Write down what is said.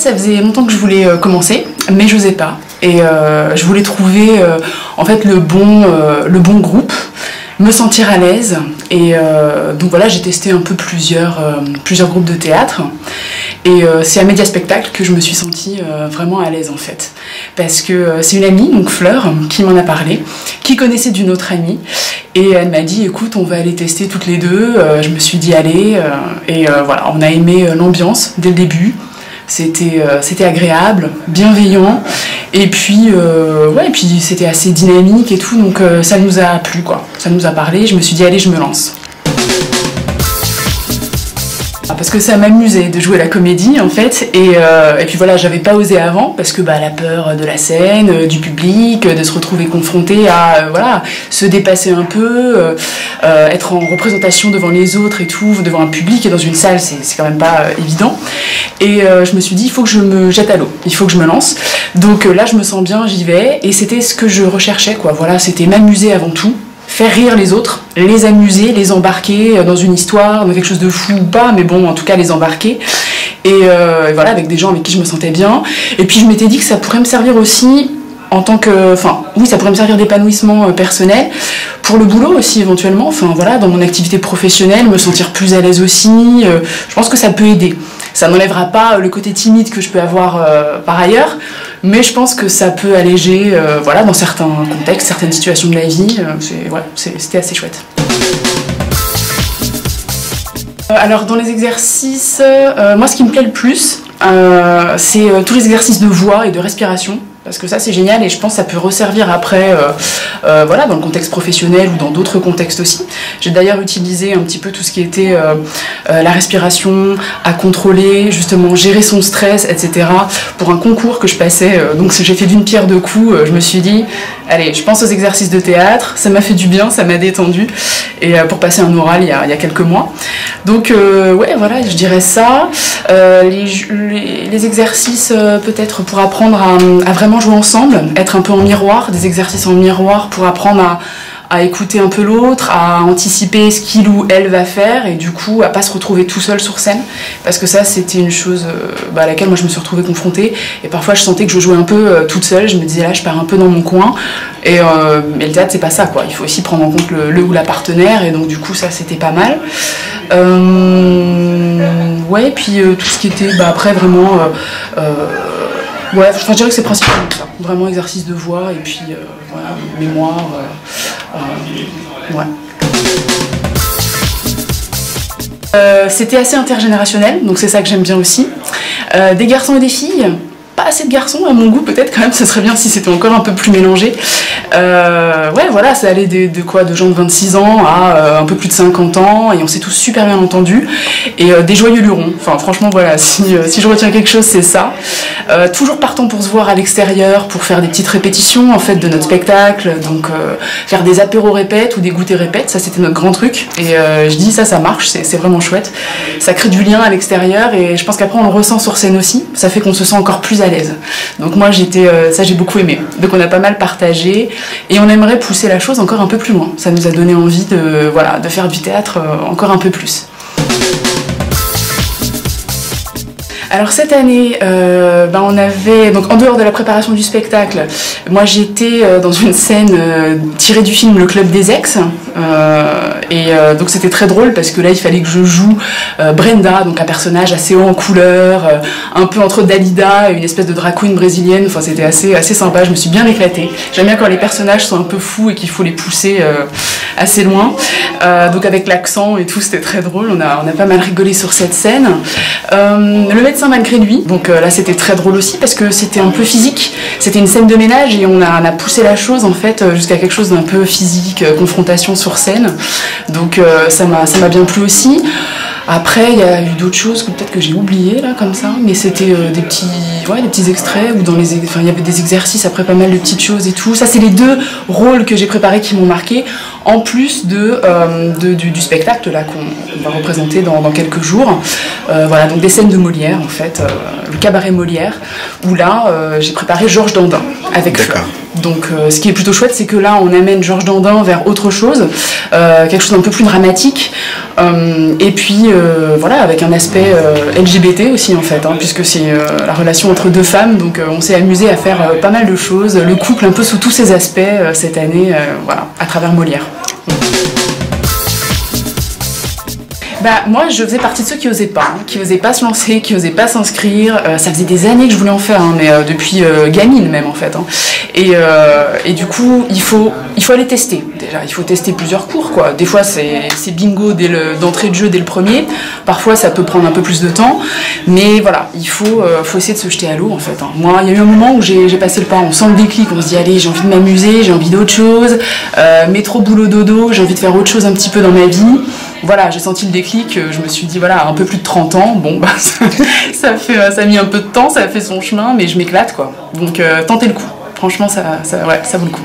ça faisait longtemps que je voulais commencer, mais je n'osais pas. Et je voulais trouver en fait le bon groupe, me sentir à l'aise. Et donc voilà, j'ai testé un peu plusieurs groupes de théâtre. Et c'est à Média Spectacle que je me suis sentie vraiment à l'aise en fait. Parce que c'est une amie, donc Fleur, qui m'en a parlé, qui connaissait d'une autre amie. Et elle m'a dit, écoute, on va aller tester toutes les deux. Je me suis dit, allez. Et voilà, on a aimé l'ambiance dès le début. C'était agréable, bienveillant. Et puis, ouais, et puis c'était assez dynamique et tout. Donc ça nous a plu, quoi. Ça nous a parlé. Je me suis dit, allez, je me lance. Parce que ça m'amusait de jouer la comédie en fait et puis voilà, j'avais pas osé avant parce que la peur de la scène, du public, de se retrouver confronté à voilà, se dépasser un peu, être en représentation devant les autres et tout, devant un public et dans une salle, c'est quand même pas évident. Et je me suis dit, il faut que je me jette à l'eau, il faut que je me lance. Donc là, je me sens bien, j'y vais et c'était ce que je recherchais quoi. Voilà, c'était m'amuser avant tout. Faire rire les autres, les amuser, les embarquer dans une histoire, dans quelque chose de fou ou pas, mais bon, en tout cas les embarquer. Et voilà, avec des gens avec qui je me sentais bien. Et puis je m'étais dit que ça pourrait me servir aussi en tant que... Enfin, oui, ça pourrait me servir d'épanouissement personnel, pour le boulot aussi éventuellement, enfin voilà, dans mon activité professionnelle, me sentir plus à l'aise aussi. Je pense que ça peut aider. Ça n'enlèvera pas le côté timide que je peux avoir par ailleurs, mais je pense que ça peut alléger, voilà, dans certains contextes, certaines situations de la vie. C'était assez chouette. Alors dans les exercices, moi ce qui me plaît le plus, c'est tous les exercices de voix et de respiration. Parce que ça c'est génial et je pense que ça peut resservir après voilà, dans le contexte professionnel ou dans d'autres contextes aussi. J'ai d'ailleurs utilisé un petit peu tout ce qui était la respiration, à contrôler, justement gérer son stress, etc. pour un concours que je passais. Donc j'ai fait d'une pierre deux coups, je me suis dit, allez, je pense aux exercices de théâtre, ça m'a fait du bien, ça m'a détendu et pour passer un oral il y a quelques mois. Donc ouais, voilà, je dirais ça. Les exercices peut-être pour apprendre à vraiment jouer ensemble, être un peu en miroir, des exercices en miroir pour apprendre à écouter un peu l'autre, à anticiper ce qu'il ou elle va faire et du coup à pas se retrouver tout seul sur scène parce que ça c'était une chose à laquelle moi je me suis retrouvée confrontée et parfois je sentais que je jouais un peu toute seule, je me disais là je pars un peu dans mon coin et mais le théâtre c'est pas ça quoi, il faut aussi prendre en compte le ou la partenaire et donc du coup ça c'était pas mal. Ouais, puis tout ce qui était après vraiment ouais, je dirais que c'est principalement ça, vraiment exercice de voix et puis voilà, mémoire, ouais. C'était assez intergénérationnel, donc c'est ça que j'aime bien aussi. Des garçons et des filles, pas assez de garçons à mon goût peut-être quand même, ce serait bien si c'était encore un peu plus mélangé. Ouais voilà, ça allait de gens de 26 ans à un peu plus de 50 ans et on s'est tous super bien entendus et des joyeux lurons, enfin franchement voilà, si je retiens quelque chose c'est ça. Toujours partant pour se voir à l'extérieur, pour faire des petites répétitions en fait de notre spectacle, donc faire des apéros répètes ou des goûters répètes, ça c'était notre grand truc et je dis ça marche, c'est vraiment chouette, ça crée du lien à l'extérieur et je pense qu'après on le ressent sur scène aussi, ça fait qu'on se sent encore plus à l'aise. Donc moi ça j'ai beaucoup aimé, donc on a pas mal partagé et on aimerait pousser la chose encore un peu plus loin, ça nous a donné envie de faire du théâtre encore un peu plus. Alors cette année, on avait, donc en dehors de la préparation du spectacle, moi j'étais dans une scène tirée du film Le Club des Ex, donc c'était très drôle parce que là il fallait que je joue Brenda, donc un personnage assez haut en couleur, un peu entre Dalida et une espèce de drag queen brésilienne, enfin c'était assez sympa, je me suis bien éclatée. J'aime bien quand les personnages sont un peu fous et qu'il faut les pousser assez loin, donc avec l'accent et tout, c'était très drôle, on a pas mal rigolé sur cette scène. Le médecin malgré lui, donc là c'était très drôle aussi parce que c'était un peu physique, c'était une scène de ménage et on a poussé la chose en fait jusqu'à quelque chose d'un peu physique, confrontation sur scène, donc ça m'a bien plu aussi. Après il y a eu d'autres choses que peut-être que j'ai oubliées là comme ça, mais c'était des petits extraits où il y avait des exercices, après pas mal de petites choses et tout. Ça c'est les deux rôles que j'ai préparés qui m'ont marqué, en plus du spectacle là qu'on va représenter dans quelques jours. Voilà, donc des scènes de Molière en fait, le cabaret Molière, où là j'ai préparé Georges Dandin avec Fleur. Donc ce qui est plutôt chouette, c'est que là on amène Georges Dandin vers autre chose, quelque chose d'un peu plus dramatique, et puis voilà, avec un aspect LGBT aussi en fait, hein, puisque c'est la relation entre deux femmes, donc on s'est amusé à faire pas mal de choses, le couple un peu sous tous ses aspects cette année, voilà, à travers Molière. Bah, moi, je faisais partie de ceux qui osaient pas se lancer, qui osaient pas s'inscrire. Ça faisait des années que je voulais en faire, hein, mais depuis gamine même en fait. Hein. Et du coup, il faut aller tester. Déjà, il faut tester plusieurs cours, quoi. Des fois, c'est bingo d'entrée de jeu dès le premier. Parfois, ça peut prendre un peu plus de temps, mais voilà, il faut essayer de se jeter à l'eau en fait. Hein. Moi, il y a eu un moment où j'ai passé le pas. On sent le déclic, on se dit allez, j'ai envie de m'amuser, j'ai envie d'autre chose. Métro, boulot, dodo, j'ai envie de faire autre chose un petit peu dans ma vie. Voilà, j'ai senti le déclic, je me suis dit, voilà, un peu plus de 30 ans, bon, bah, ça a mis un peu de temps, ça a fait son chemin, mais je m'éclate, quoi. Donc, tentez le coup. Franchement, ça vaut le coup.